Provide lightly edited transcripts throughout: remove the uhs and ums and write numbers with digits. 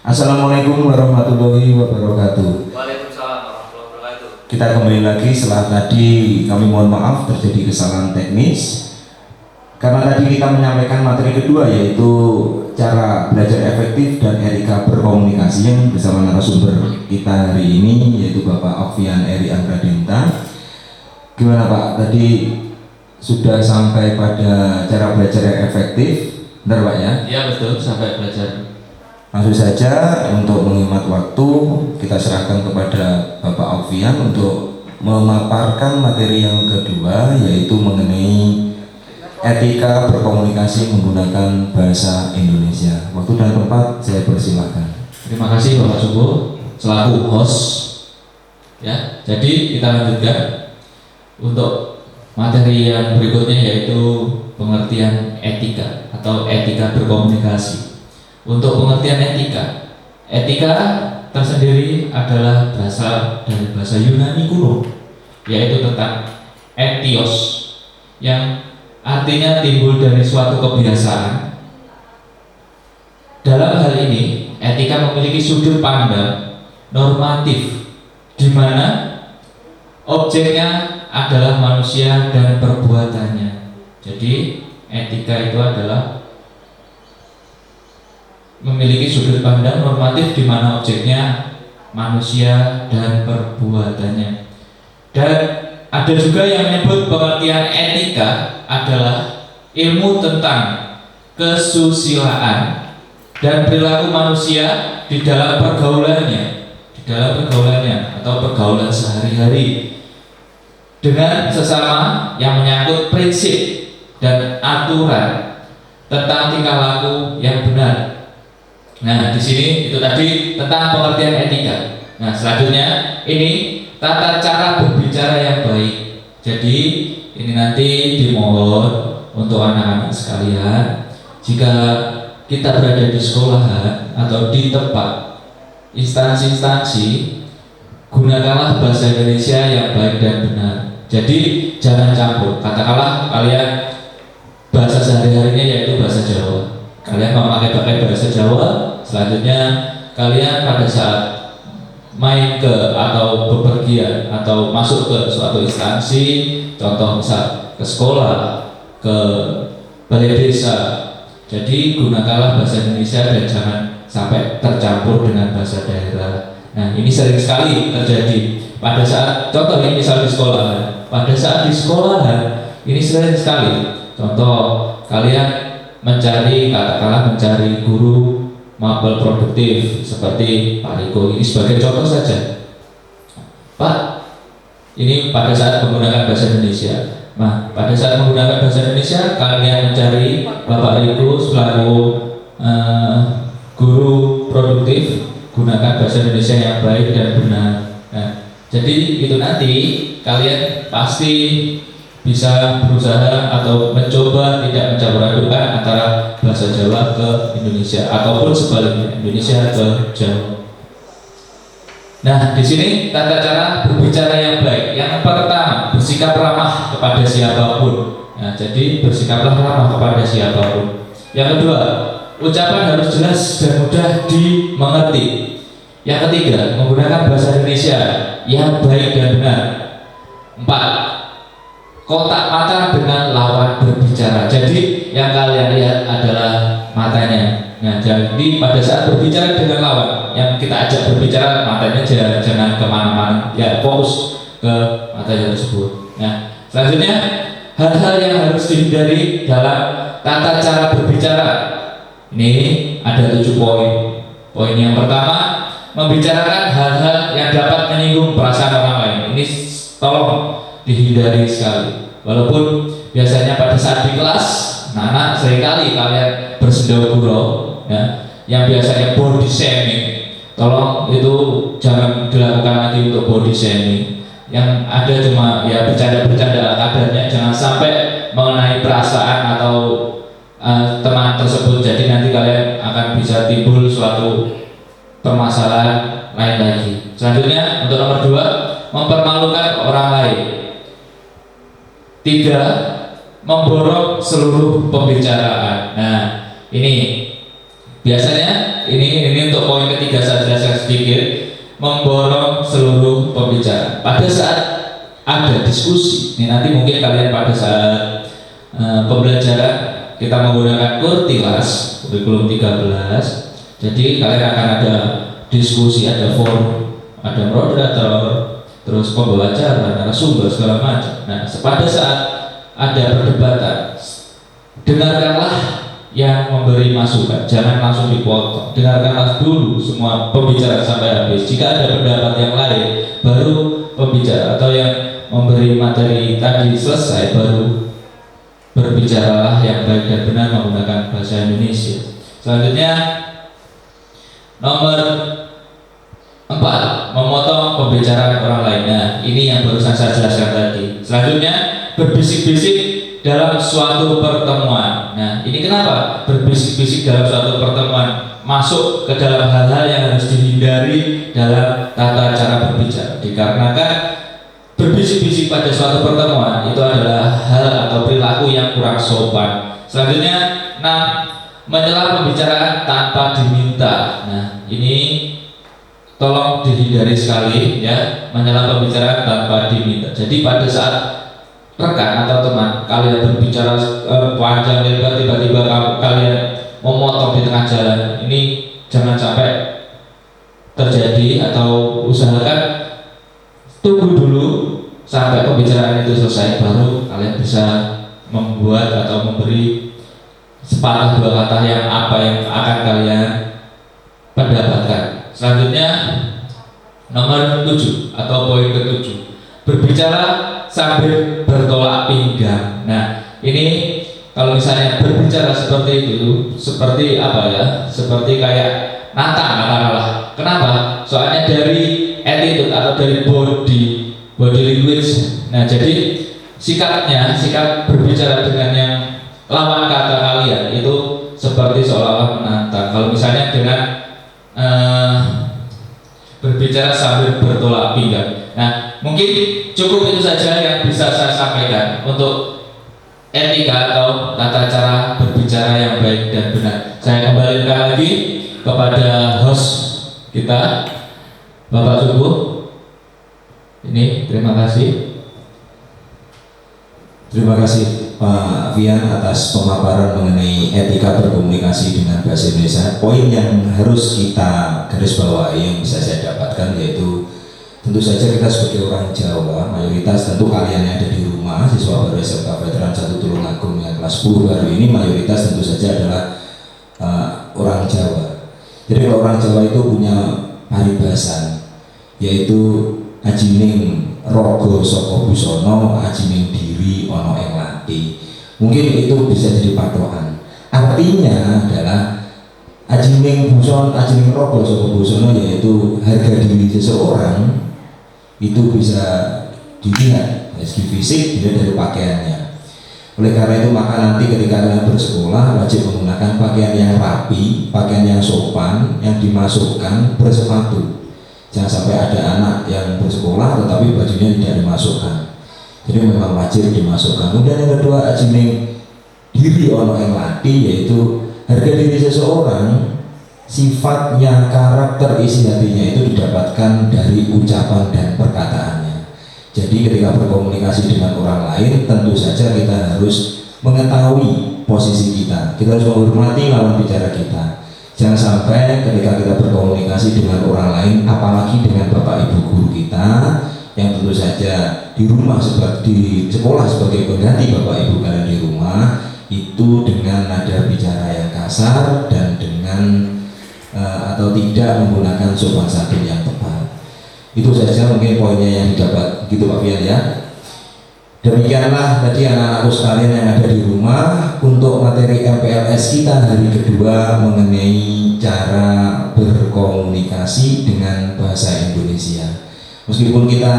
Assalamualaikum warahmatullahi wabarakatuh. Waalaikumsalam warahmatullahi wabarakatuh. Kita kembali lagi setelah tadi kami mohon maaf terjadi kesalahan teknis. Karena tadi kita menyampaikan materi kedua yaitu cara belajar efektif dan etika berkomunikasi yang bersama narasumber kita hari ini yaitu Bapak Okvian Eri Angradinta. Gimana Pak? Tadi sudah sampai pada cara belajar yang efektif, benar Pak ya? Iya betul, sampai belajar. Langsung saja untuk menghemat waktu kita serahkan kepada Bapak Okvian untuk memaparkan materi yang kedua yaitu mengenai etika berkomunikasi menggunakan bahasa Indonesia. Waktu dan tempat saya persilakan. Terima kasih Bapak Subo selaku host. Ya, jadi kita lanjutkan untuk materi yang berikutnya yaitu pengertian etika atau etika berkomunikasi. Untuk pengertian etika tersendiri adalah berasal dari bahasa Yunani kuno, yaitu tentang etios yang artinya timbul dari suatu kebiasaan. Dalam hal ini, etika memiliki sudut pandang normatif di mana objeknya adalah manusia dan perbuatannya. Jadi, etika itu adalah memiliki sudut pandang normatif di mana objeknya manusia dan perbuatannya. Dan ada juga yang menyebut pengertian etika adalah ilmu tentang kesusilaan dan perilaku manusia di dalam pergaulannya, atau pergaulan sehari-hari dengan sesama yang menyangkut prinsip dan aturan tentang tingkah laku yang benar. Nah, di sini itu tadi tentang pengertian etika. Nah, selanjutnya ini tata cara berbicara yang baik. Jadi ini nanti dimohon untuk anak-anak sekalian, jika kita berada di sekolahan atau di tempat instansi-instansi, gunakanlah bahasa Indonesia yang baik dan benar. Jadi jangan campur. Katakanlah kalian bahasa sehari-harinya yaitu bahasa Jawa. Kalian memakai bahasa Jawa, selanjutnya kalian pada saat main ke atau bepergian atau masuk ke suatu instansi, contoh misal ke sekolah, ke balai desa, jadi gunakanlah bahasa Indonesia dan jangan sampai tercampur dengan bahasa daerah. Nah, ini sering sekali terjadi pada saat, contoh ini misal di sekolahan, pada saat di sekolahan ini sering sekali, contoh kalian katakanlah mencari guru mapel produktif seperti Pak Riko ini sebagai contoh saja. Pak, ini pada saat menggunakan bahasa Indonesia. Nah, pada saat menggunakan bahasa Indonesia, kalian mencari Bapak Riko selaku guru produktif, gunakan bahasa Indonesia yang baik dan benar. Nah, jadi itu nanti kalian pasti bisa berusaha atau mencoba tidak mencampur adukan antara bahasa Jawa ke Indonesia ataupun sebaliknya Indonesia ke Jawa. Nah, di sini tata cara berbicara yang baik. Yang pertama, bersikap ramah kepada siapapun. Nah, jadi bersikaplah ramah kepada siapapun. Yang kedua, ucapan harus jelas dan mudah dimengerti. Yang ketiga, menggunakan bahasa Indonesia yang baik dan benar. 4. Kontak mata dengan lawan berbicara. Jadi yang kalian lihat adalah matanya. Nah, jadi pada saat berbicara dengan lawan yang kita ajak berbicara, matanya jangan kemana-mana, ya fokus ke matanya tersebut. Nah, selanjutnya hal-hal yang harus dihindari dalam tata cara berbicara. Ini ada 7 poin. Poin yang pertama, membicarakan hal-hal yang dapat menyinggung perasaan orang lain. Ini tolong dihindari sekali. Walaupun biasanya pada saat di kelas, anak-anak seringkali kalian bersendau gurau, ya, yang biasanya body shaming, tolong itu jangan dilakukan lagi untuk body shaming. Yang ada cuma ya bercanda-bercanda kadarnya, jangan sampai mengenai perasaan atau teman tersebut. Jadi nanti kalian akan bisa timbul suatu permasalahan lain lagi. Selanjutnya untuk nomor 2, mempermalukan orang lain. 3, memborong seluruh pembicaraan. Nah, ini Biasanya ini untuk poin ketiga saya jelaskan sedikit, memborong seluruh pembicara. Pada saat ada diskusi, ini nanti mungkin kalian pada saat pembelajaran kita menggunakan Kurtilas kurikulum 13. Jadi kalian akan ada diskusi, ada forum, ada moderator, terus pembawa acara, narasumber segala macam. Nah, pada saat ada perdebatan, dengarkanlah yang memberi masukan, jangan langsung dipotong. Dengarkanlah dulu semua pembicara sampai habis. Jika ada pendapat yang lain, baru pembicara atau yang memberi materi tadi selesai, baru berbicaralah yang baik dan benar menggunakan bahasa Indonesia. Selanjutnya nomor 4, memotong pembicaraan orang lain. Nah, ini yang barusan saya jelaskan tadi. Selanjutnya, berbisik-bisik dalam suatu pertemuan. Nah, ini kenapa berbisik-bisik dalam suatu pertemuan masuk ke dalam hal-hal yang harus dihindari dalam tata cara berbicara. Dikarenakan berbisik-bisik pada suatu pertemuan itu adalah hal atau perilaku yang kurang sopan. Selanjutnya, menyela pembicaraan tanpa diminta. Nah, ini tolong dihindari sekali ya, menyela pembicaraan tanpa diminta. Jadi pada saat rekan atau teman kalian berbicara panjang lebar, tiba-tiba kalian memotong di tengah jalan, ini jangan sampai terjadi, atau usahakan tunggu dulu sampai pembicaraan itu selesai, baru kalian bisa membuat atau memberi sepatah dua kata yang apa yang akan kalian pendapatkan. Selanjutnya nomor 7 atau poin ke-7, berbicara sambil bertolak pinggang. Nah, ini kalau misalnya berbicara seperti itu, seperti apa ya? Seperti kayak nantang katakanlah. Kenapa? Soalnya dari attitude atau dari body language. Nah, jadi sikap berbicara dengan yang lawan kata kalian itu seperti seolah-olah menantang. Kalau misalnya dengan berbicara sambil bertolak pinggang. Nah, mungkin cukup itu saja yang bisa saya sampaikan untuk etika atau tata cara berbicara yang baik dan benar. Saya kembalikan lagi kepada host kita, Bapak Subuh. Ini terima kasih. Terima kasih Pak Fian atas pemaparan mengenai etika berkomunikasi dengan bahasa Indonesia. Poin yang harus kita garis bawahi yang bisa saya dapatkan yaitu tentu saja kita sebagai orang Jawa, mayoritas tentu kalian yang ada di rumah, siswa baru SMK Veteran 1 Tulungagung yang kelas 10 baru ini mayoritas tentu saja adalah orang Jawa. Jadi kalau orang Jawa itu punya paribasan yaitu ajining rogo saka busana, ajining diri ana ing lati. Mungkin itu bisa jadi patokan. Artinya adalah ajining busana, ajining rogo saka busana yaitu harga diri seseorang itu bisa dilihat dari segi fisik, dilihat dari pakaiannya. Oleh karena itu maka nanti ketika kalian bersekolah wajib menggunakan pakaian yang rapi, pakaian yang sopan, yang dimasukkan bersepatu. Jangan sampai ada anak yang bersekolah tetapi bajunya tidak dimasukkan. Jadi memang wajib dimasukkan. Kemudian yang kedua, ajining diri ono ing lati, yaitu harga diri seseorang, sifatnya, karakter isi hatinya itu didapatkan dari ucapan dan perkataannya. Jadi ketika berkomunikasi dengan orang lain tentu saja kita harus mengetahui posisi kita. Kita harus menghormati lawan bicara kita. Jangan sampai ketika kita berkomunikasi dengan orang lain, apalagi dengan bapak ibu guru kita yang tentu saja di rumah di sekolah sebagai pengganti bapak ibu kalian di rumah, itu dengan nada bicara yang kasar dan dengan atau tidak menggunakan sopan santun yang tepat. Itu saja mungkin poinnya yang didapat, gitu Pak Fian ya. Demikianlah tadi anak-anakku sekalian yang ada di rumah untuk materi MPLS kita hari kedua mengenai cara berkomunikasi dengan bahasa Indonesia. Meskipun kita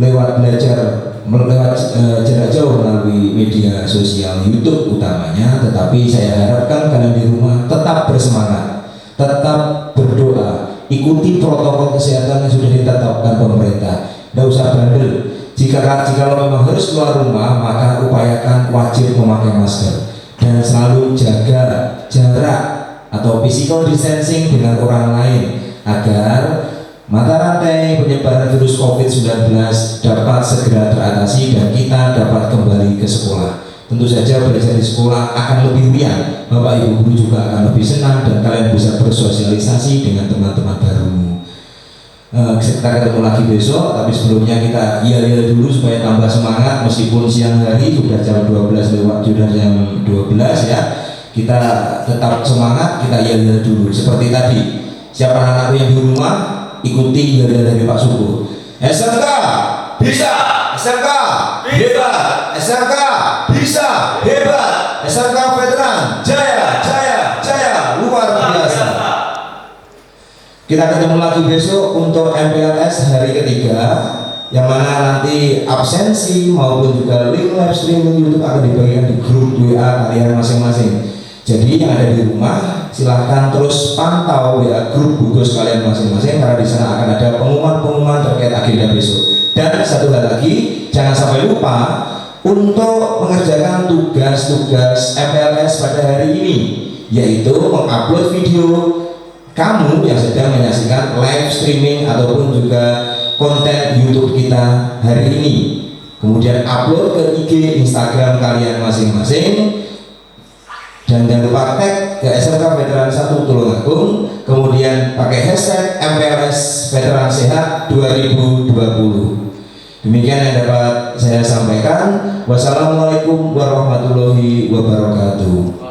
lewat jarak jauh melalui media sosial YouTube utamanya, tetapi saya harapkan kalian di rumah tetap bersemangat, tetap berdoa, ikuti protokol kesehatan yang sudah ditetapkan pemerintah. Tidak usah bandel. Jika memang harus keluar rumah, maka upayakan wajib memakai masker dan selalu jaga jarak atau physical distancing dengan orang lain agar mata rantai penyebaran virus COVID-19 dapat segera teratasi dan kita dapat kembali ke sekolah. Tentu saja belajar di sekolah akan lebih riang, Bapak Ibu guru juga akan lebih senang dan kalian bisa bersosialisasi dengan teman-teman barumu. Kita ketemu lagi besok, tapi sebelumnya kita iya dulu supaya tambah semangat meskipun siang hari sudah jam 12 lewat, sudah jam 12 ya. Kita tetap semangat, kita iya dulu seperti tadi. Siapa anak-anakku yang di rumah ikuti iya dari Pak Suku. SMK bisa, SMK hebat, SMK bisa hebat, SMK veteran jaya luar biasa. Kita ketemu lagi besok untuk MPLS hari ketiga, yang mana nanti absensi maupun juga link live streaming YouTube akan dibagikan di grup WA kalian masing-masing. Jadi yang ada di rumah silahkan terus pantau ya grup gugus kalian masing-masing, karena di sana akan ada pengumuman-pengumuman terkait agenda besok. Dan satu hal lagi, jangan sampai lupa untuk mengerjakan tugas-tugas MPLS pada hari ini, yaitu mengupload video kamu yang sedang menyaksikan live streaming ataupun juga konten YouTube kita hari ini. Kemudian upload ke IG Instagram kalian masing-masing. Dan jangan lupa tag ke SMK Veteran 1 Tulungagung, kemudian pakai hashtag MPLS Veteran Sehat 2020. Demikian yang dapat saya sampaikan. Wassalamualaikum warahmatullahi wabarakatuh.